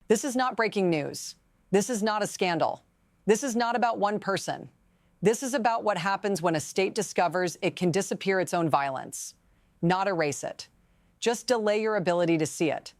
This is not breaking news. This is not a scandal. This is not about one person. This is about what happens when a state discovers it can disappear its own violence, not erase it. Just delay your ability to see it.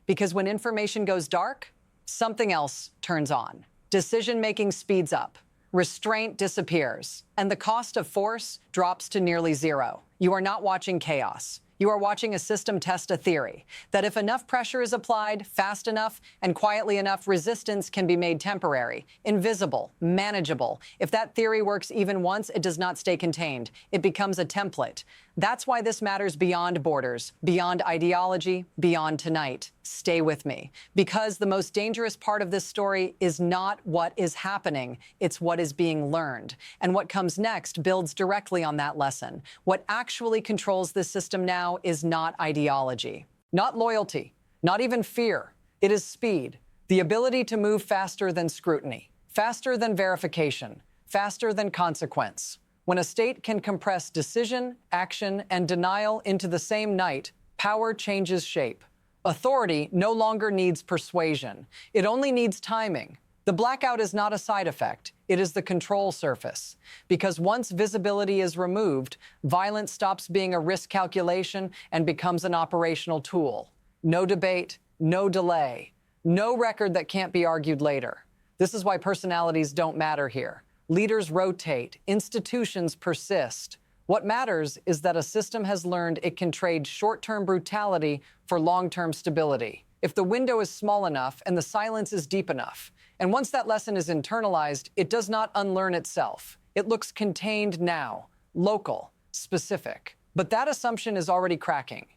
Because when information goes dark, something else turns on. Decision-making speeds up. Restraint disappears. And the cost of force drops to nearly zero. You are not watching chaos. You are watching a system test a theory that if enough pressure is applied, fast enough, and quietly enough, resistance can be made temporary, invisible, manageable. If that theory works even once, it does not stay contained. It becomes a template. That's why this matters beyond borders, beyond ideology, beyond tonight. Stay with me. Because the most dangerous part of this story is not what is happening, it's what is being learned. And what comes next builds directly on that lesson. What actually controls this system now is not ideology, not loyalty, not even fear. It is speed, the ability to move faster than scrutiny, faster than verification, faster than consequence. When a state can compress decision, action, and denial into the same night, power changes shape. Authority no longer needs persuasion. It only needs timing. The blackout is not a side effect. It is the control surface. Because once visibility is removed, violence stops being a risk calculation and becomes an operational tool. No debate, no delay, no record that can't be argued later. This is why personalities don't matter here. Leaders rotate, institutions persist. What matters is that a system has learned it can trade short-term brutality for long-term stability. If the window is small enough and the silence is deep enough, and once that lesson is internalized, it does not unlearn itself. It looks contained now, local, specific. But that assumption is already cracking.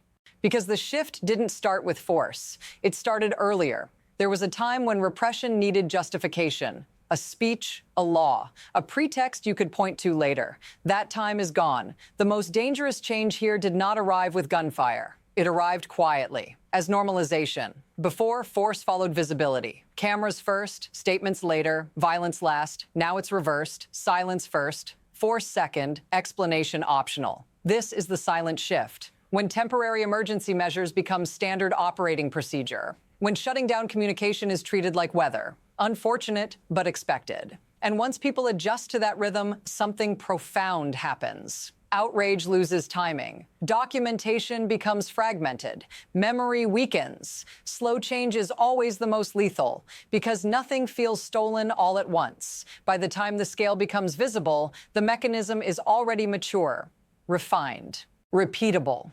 Because the shift didn't start with force. It started earlier. There was a time when repression needed justification. A speech, a law, a pretext you could point to later. That time is gone. The most dangerous change here did not arrive with gunfire. It arrived quietly, as normalization. Before, force followed visibility. Cameras first, statements later, violence last. Now it's reversed. Silence first, force second, explanation optional. This is the silent shift. When temporary emergency measures become standard operating procedure. When shutting down communication is treated like weather. Unfortunate, but expected. And once people adjust to that rhythm, something profound happens. Outrage loses timing. Documentation becomes fragmented. Memory weakens. Slow change is always the most lethal because nothing feels stolen all at once. By the time the scale becomes visible, the mechanism is already mature, refined, repeatable.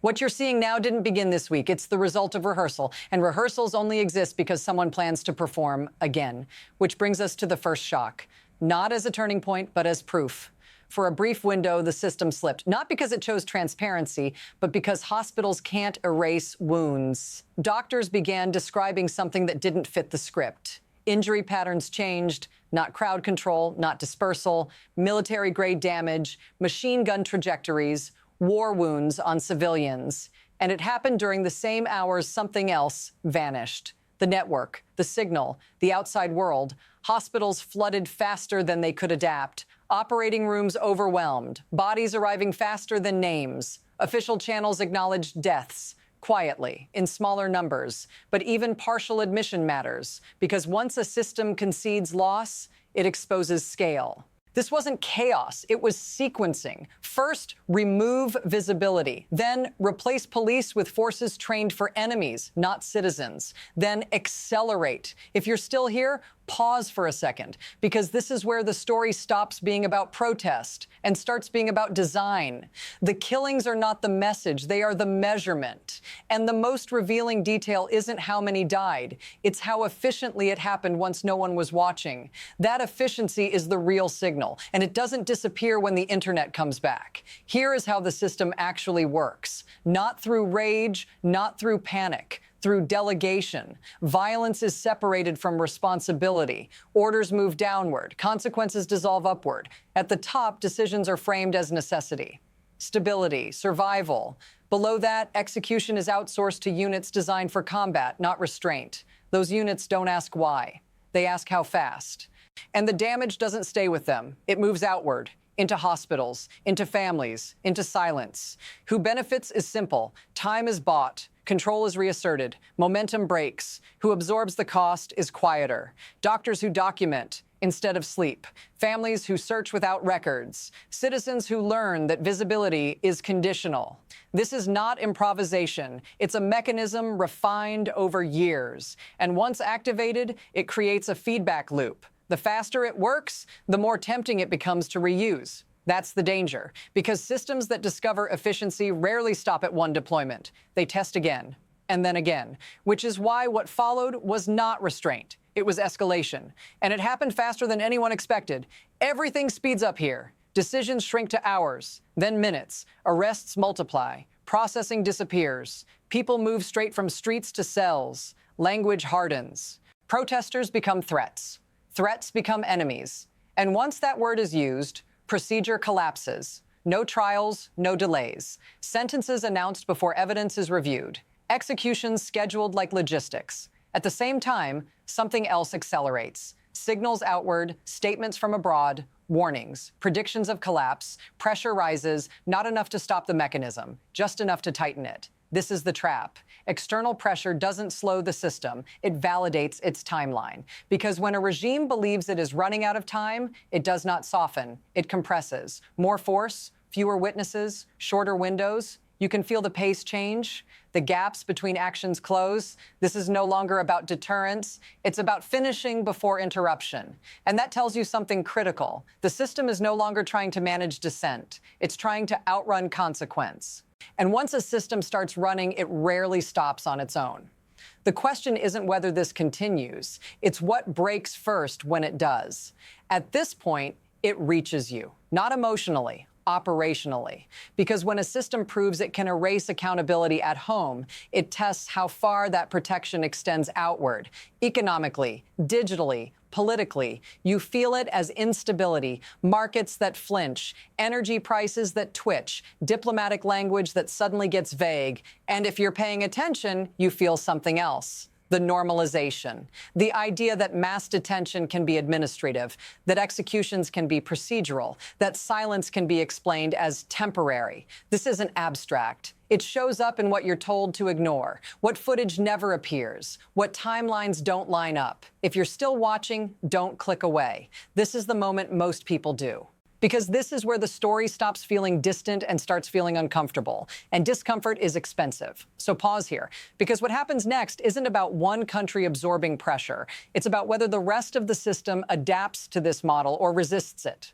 What you're seeing now didn't begin this week. It's the result of rehearsal. And rehearsals only exist because someone plans to perform again. Which brings us to the first shock. Not as a turning point, but as proof. For a brief window, the system slipped. Not because it chose transparency, but because hospitals can't erase wounds. Doctors began describing something that didn't fit the script. Injury patterns changed. Not crowd control, not dispersal, military-grade damage, machine gun trajectories, war wounds on civilians. And it happened during the same hours something else vanished. The network, the signal, the outside world. Hospitals flooded faster than they could adapt. Operating rooms overwhelmed. Bodies arriving faster than names. Official channels acknowledged deaths. Quietly, in smaller numbers. But even partial admission matters. Because once a system concedes loss, it exposes scale. This wasn't chaos, it was sequencing. First, remove visibility. Then, replace police with forces trained for enemies, not citizens. Then, accelerate. If you're still here, pause for a second, because this is where the story stops being about protest and starts being about design. The killings are not the message, they are the measurement. And the most revealing detail isn't how many died, it's how efficiently it happened once no one was watching. That efficiency is the real signal, and it doesn't disappear when the internet comes back. Here is how the system actually works. Not through rage, not through panic. Through delegation. Violence is separated from responsibility. Orders move downward. Consequences dissolve upward. At the top, decisions are framed as necessity. Stability, survival. Below that, execution is outsourced to units designed for combat, not restraint. Those units don't ask why. They ask how fast. And the damage doesn't stay with them. It moves outward. Into hospitals, into families, into silence. Who benefits is simple. Time is bought. Control is reasserted. Momentum breaks. Who absorbs the cost is quieter. Doctors who document instead of sleep. Families who search without records. Citizens who learn that visibility is conditional. This is not improvisation. It's a mechanism refined over years. And once activated, it creates a feedback loop. The faster it works, the more tempting it becomes to reuse. That's the danger, because systems that discover efficiency rarely stop at one deployment. They test again, and then again, which is why what followed was not restraint. It was escalation, and it happened faster than anyone expected. Everything speeds up here. Decisions shrink to hours, then minutes. Arrests multiply. Processing disappears. People move straight from streets to cells. Language hardens. Protesters become threats. Threats become enemies. And once that word is used, procedure collapses. No trials, no delays. Sentences announced before evidence is reviewed. Executions scheduled like logistics. At the same time, something else accelerates. Signals outward, statements from abroad, warnings, predictions of collapse, pressure rises, not enough to stop the mechanism, just enough to tighten it. This is the trap. External pressure doesn't slow the system, it validates its timeline. Because when a regime believes it is running out of time, it does not soften, it compresses. More force, fewer witnesses, shorter windows. You can feel the pace change. The gaps between actions close. This is no longer about deterrence. It's about finishing before interruption. And that tells you something critical. The system is no longer trying to manage dissent. It's trying to outrun consequence. And once a system starts running, it rarely stops on its own. The question isn't whether this continues. It's what breaks first when it does. At this point, it reaches you, not emotionally, operationally. Because when a system proves it can erase accountability at home, it tests how far that protection extends outward, economically, digitally, politically. You feel it as instability, markets that flinch, energy prices that twitch, diplomatic language that suddenly gets vague. And if you're paying attention, you feel something else. The normalization, the idea that mass detention can be administrative, that executions can be procedural, that silence can be explained as temporary. This isn't abstract. It shows up in what you're told to ignore, what footage never appears, what timelines don't line up. If you're still watching, don't click away. This is the moment most people do. Because this is where the story stops feeling distant and starts feeling uncomfortable. And discomfort is expensive. So pause here, because what happens next isn't about one country absorbing pressure. It's about whether the rest of the system adapts to this model or resists it.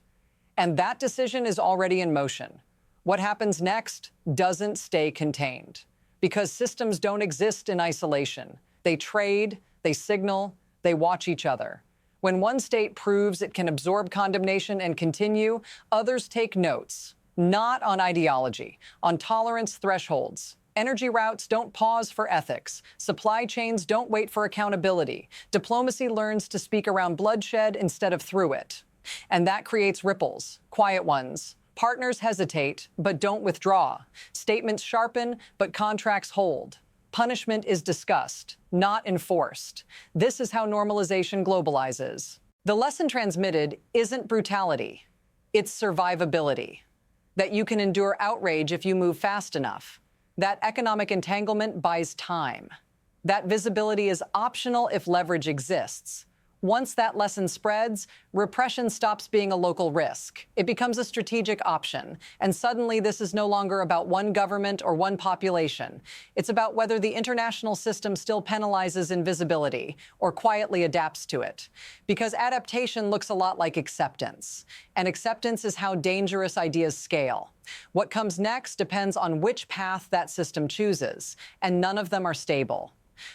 And that decision is already in motion. What happens next doesn't stay contained. Because systems don't exist in isolation. They trade, they signal, they watch each other. When one state proves it can absorb condemnation and continue, others take notes, not on ideology, on tolerance thresholds. Energy routes don't pause for ethics. Supply chains don't wait for accountability. Diplomacy learns to speak around bloodshed instead of through it. And that creates ripples, quiet ones. Partners hesitate, but don't withdraw. Statements sharpen, but contracts hold. Punishment is discussed, not enforced. This is how normalization globalizes. The lesson transmitted isn't brutality, it's survivability. That you can endure outrage if you move fast enough. That economic entanglement buys time. That visibility is optional if leverage exists. Once that lesson spreads, repression stops being a local risk. It becomes a strategic option. And suddenly, this is no longer about one government or one population. It's about whether the international system still penalizes invisibility or quietly adapts to it. Because adaptation looks a lot like acceptance. And acceptance is how dangerous ideas scale. What comes next depends on which path that system chooses, and none of them are stable.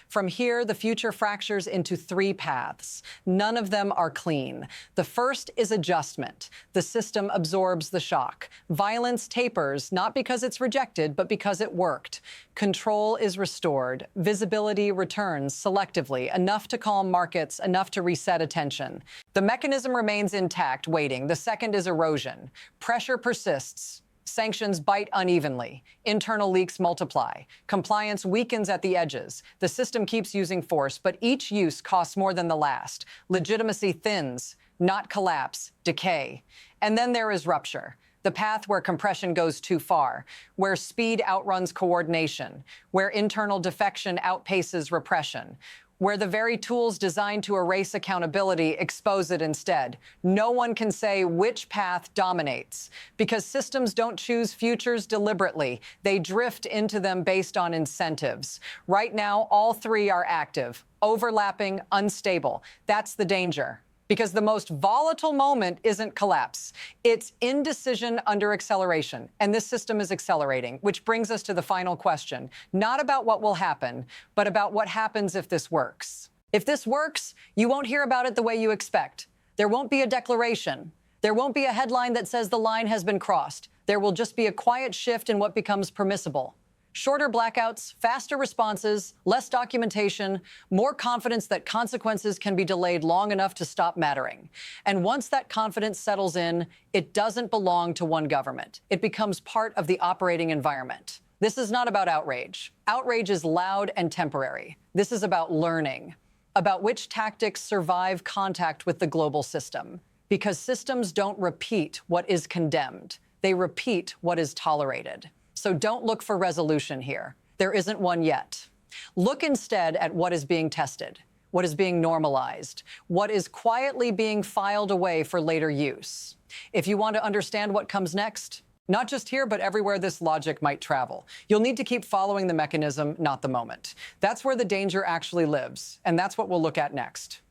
From here, the future fractures into three paths. None of them are clean. The first is adjustment. The system absorbs the shock. Violence tapers, not because it's rejected, but because it worked. Control is restored. Visibility returns selectively, enough to calm markets, enough to reset attention. The mechanism remains intact, waiting. The second is erosion. Pressure persists. Sanctions bite unevenly. Internal leaks multiply. Compliance weakens at the edges. The system keeps using force, but each use costs more than the last. Legitimacy thins, not collapse, decay. And then there is rupture. The path where compression goes too far, where speed outruns coordination, where internal defection outpaces repression, where the very tools designed to erase accountability expose it instead. No one can say which path dominates, because systems don't choose futures deliberately. They drift into them based on incentives. Right now, all three are active, overlapping, unstable. That's the danger. Because the most volatile moment isn't collapse. It's indecision under acceleration. And this system is accelerating, which brings us to the final question. Not about what will happen, but about what happens if this works. If this works, you won't hear about it the way you expect. There won't be a declaration. There won't be a headline that says the line has been crossed. There will just be a quiet shift in what becomes permissible. Shorter blackouts, faster responses, less documentation, more confidence that consequences can be delayed long enough to stop mattering. And once that confidence settles in, it doesn't belong to one government. It becomes part of the operating environment. This is not about outrage. Outrage is loud and temporary. This is about learning, about which tactics survive contact with the global system. Because systems don't repeat what is condemned. They repeat what is tolerated. So don't look for resolution here. There isn't one yet. Look instead at what is being tested, what is being normalized, what is quietly being filed away for later use. If you want to understand what comes next, not just here, but everywhere this logic might travel, you'll need to keep following the mechanism, not the moment. That's where the danger actually lives, and that's what we'll look at next.